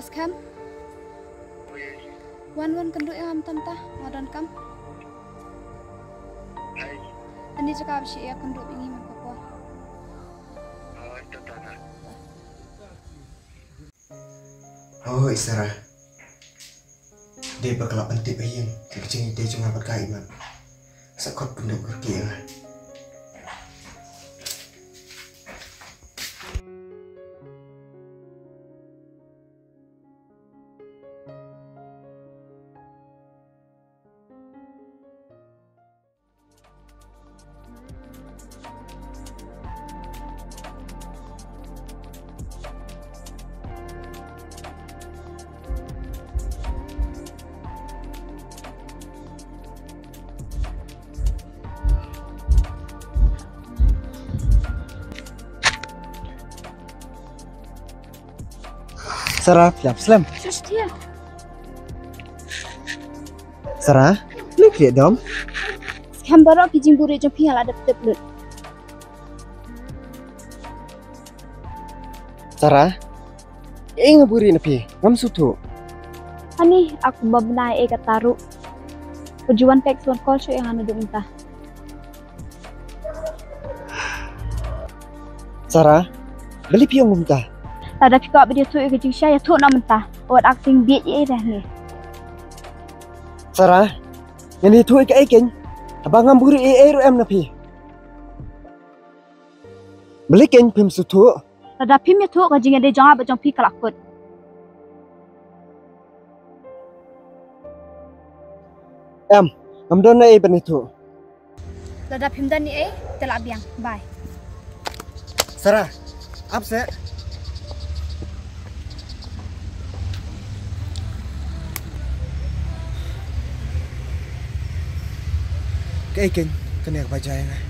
Bos kam? Wan kenduk yang tanta modern kam? Ini cakap sih ya kenduk ini apa? Oh, Isra. Dia bakal penting ayam. Kecing dia cuma pakai iman. Sakot penduk kerja. Sarah, siap Slam. Terus dia. Sarah, lu lihat dong. Kam baru kijing buri jompi ala ada teblut. Sarah, ngaburi napi, ngam sutu. Ani aku babnai kataru. Tujuan teks one call show yang anu entah. Sarah, beli piong muntah. Ada pika dia tu kijing saya tu nak mentah. Awat aksing biak ye dah ni. Sarah, yang itu ikan. Abang ngamburi em napi. Beli ken pim sutu. Ada pim ya tu kijing ada jangan berjompi kelakut. Ngam dona ben itu. Ada pim dan ni telak biang. Bye. Sarah, upset. Cái kinh, cái này phải chạy này.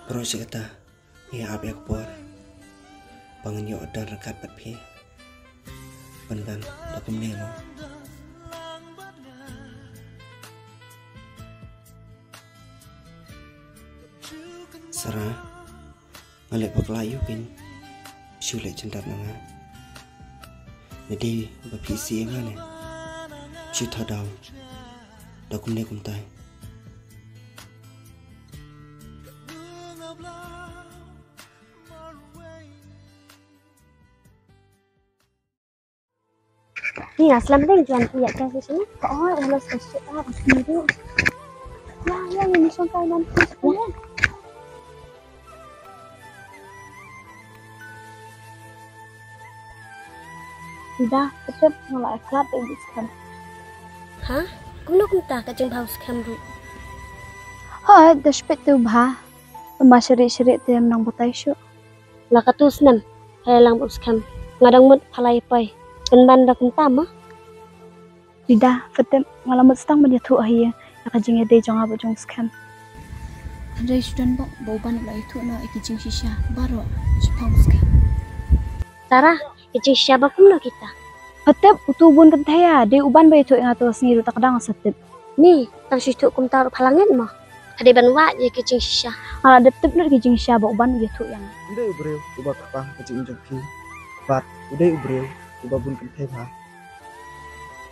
Bro kata, ya apa yang keluar, bangun yuk dan rekat patpi, ban dakum nemo. Sarah, ngalek paklayu kan, sulit cendat nanga. Jadi bapisi yang mana, cita daw, dakum ne kumtai. Ni aslam deh jangan lihat kasih sini. Oh, harus kasih sendiri. Ya, ini sampai nanti ya. Tidak, tetap malah eklat di sekarang. Hah? Kuno kunta kacang haus kamru. Ha, dah sepet tu bah. Masyarakat tu yang nang butai syuk. Lakatus nan, halang bus kam. Ngadang mut palai pai. Penban dah kunta mah. Tidak, tetap malah mustang menjadi tu ahia. Nak kijing ada jangan berjong skam. Ada sudan bau ban lah itu nak kijing sisa baru sepang skam. Sarah, kecing siapa pun nak kita. Tetap utubun kentaya. Dia uban bayi tu yang atas ni rutak kadang setep. Ni, tang situ kum taruh palangin mah. Ada banwa je kecing sisa. Ala tetap nak kijing siapa uban bayi tu yang. Udah ubril, ubah kapang kecing jengki. Bat, udah ubril, ubah bun kentaya bah.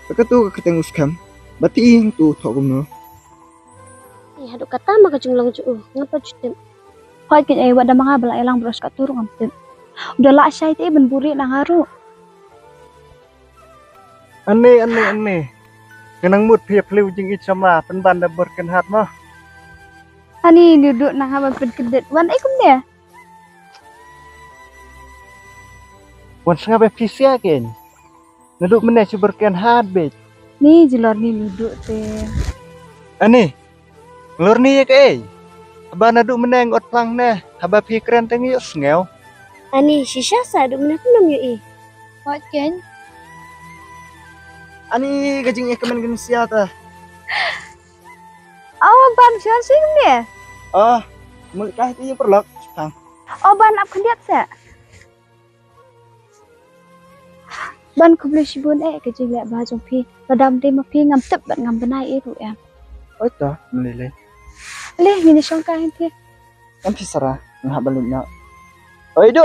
Begitu ketemu skam, berarti yang tu thok gumno. Eh, haduk kata mah kecing lang juu. Ngapa jutem? Kau kini awak dah mengabal elang beros kat turun ngamtem. Udah lah saya tu benburi nang haru. Aneh. Kenang mut pia peliu jing icama penban dah berkenhat mah. Ani duduk nang haban penkedet. Wan ikum dia. Wan sengaja fisia ken. Naduk meneh cu berkenhat bet. Ni jelor ni duduk teh. Aneh. Ngelor ni ya ke? Abah naduk meneh ngot plang neh. Abah pikiran tengi yuk sengau. Ani sisa sa duk mana pun yui. Kau ken. Ani kecing kemen gensia ta. Awak ban siapa sih dia? Oh, mulai itu perlok. Pang. Oh ban apa kendiat sa? ban ku beli sibun ke jing lek ba jong phi radam de ma phi ngam tep ban ngam banai ru em Oi to melele. le mini song ka hen phi Kan pisara ngah balutnya. Oi du.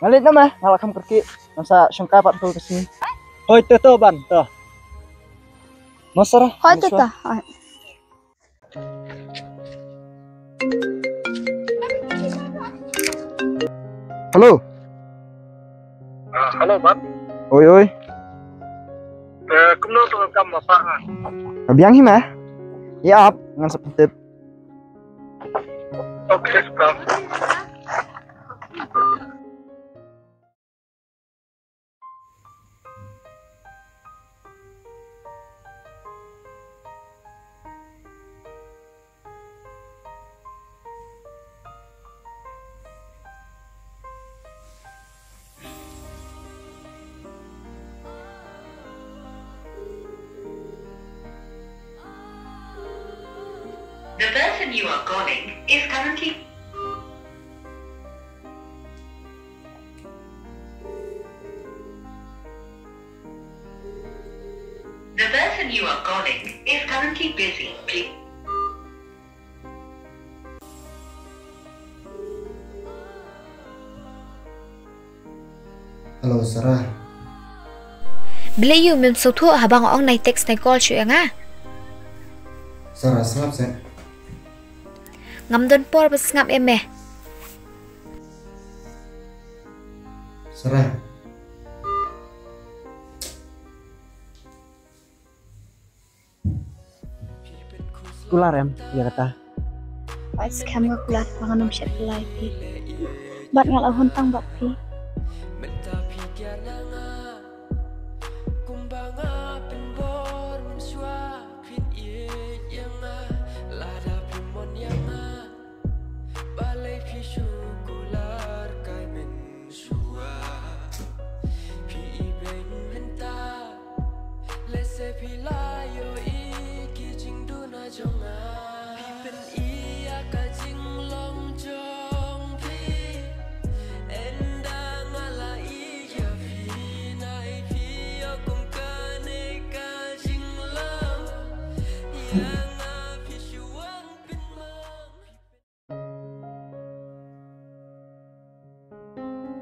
Ngalit na mah ngalakam kerki. Nasa syangka pat tu kesini. Hoi to ban to. Masara. hoi tu ta hoi Halo. Halo ban. Oi. Kumno to kam apa? Biang hima. Ya ap ngan sepetip. Oke, stop. The person you are calling is currently... The person you are calling is currently busy. Please. Halo Sarah. Bila you mem so thu habang ong nai text nai call chu nga Sarah sangap sen. ngam don por bas ngam em me Sarah. Kular em, ya kata. ai scam ga kulat panganum shet lai phi bat ngal ahon tang bat phi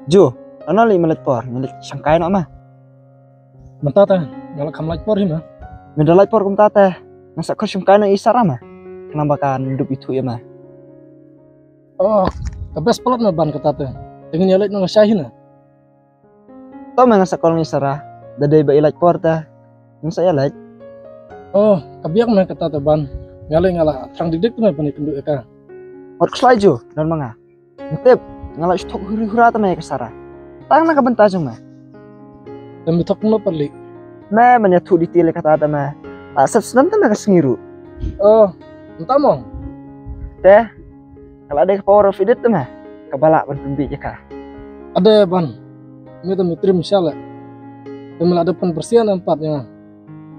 Jo, ano li melet por, melet sangkai nak mah. Mata ta, ngalak kam like por hima. Mendalat por kum tata. Nasa kau sangkai na isara mah. Kenapa kan hidup itu ya mah? Oh, kabes pelot na ban kata ta. Tingin yalit nang syahin na. Tau mah nasa kau isara. Dadai ba ilat por ta. Nasa ilat. Oh, kabiak na kata ta ban. Ngalay ngala trang didik tu na pani penduk ka. Or keslai jo, dan manga. Ngtip, ngalak stok huri-hura ta mah kesara. Tang na kabenta jong mah. Dan betok no perli. Mah menyatu di tile kata ta mah. Tak sebsenam ta mah kesengiru. Oh, entah mong. Teh, kalau ada power of edit tu mah. Kabalak ban pembi je kah. Ada ban. Mita mitri misalnya. Dan ada pembersihan empatnya.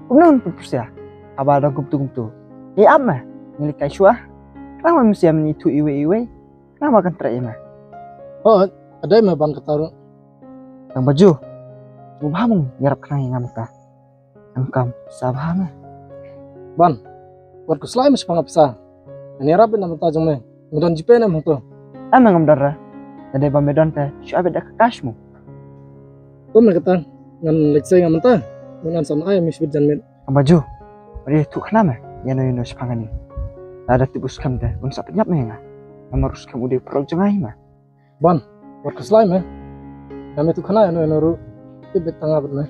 Kumnon persia. Kabal dong kumtu. Iya mah. Milik kai syuah. Kenapa mesti menitu iwe-iwe? Kenapa kan terai mah? Oh, ada mah ban kata. Yang baju. Mubhamung nyarap kenang yang ngamta. Angkam sabah mah. Ban. Warku selain masih pangapsa. Ini rapin nama tajam mah. Medan jipe nama tu. Emang ngamdara. Tadi ba medan teh. Syuah beda kekasmu. Tu mereka kata. Ngan leksai ngan mentah. Ngan sama ayam misbit janmet. Yang baju. Beri tu kenapa? Yano sepangani. Ada tibus kam teh. Unsa penyap mah nga. Namarus kamu di prog jengai mah. Ban. Warku selain mah. Kami tu kena yano ru. Tibet tangga bet mah.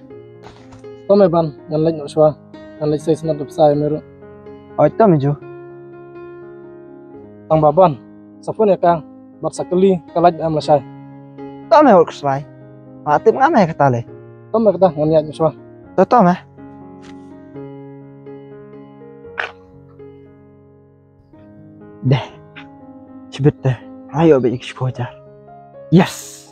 Tu mah ban. Ngan lek nak syuah. Ngan leksai senat lepsai meru. Oh itu meju. Tang baban. Sapun ya kang. Bat sakali kalaj am lasai. Tahu mah work selai. Mati mengamai kata le. Tu mah kata ngan niat syuah. Tahu mah. Deh. Cibet deh. Ayo banyak sekolah. Yes.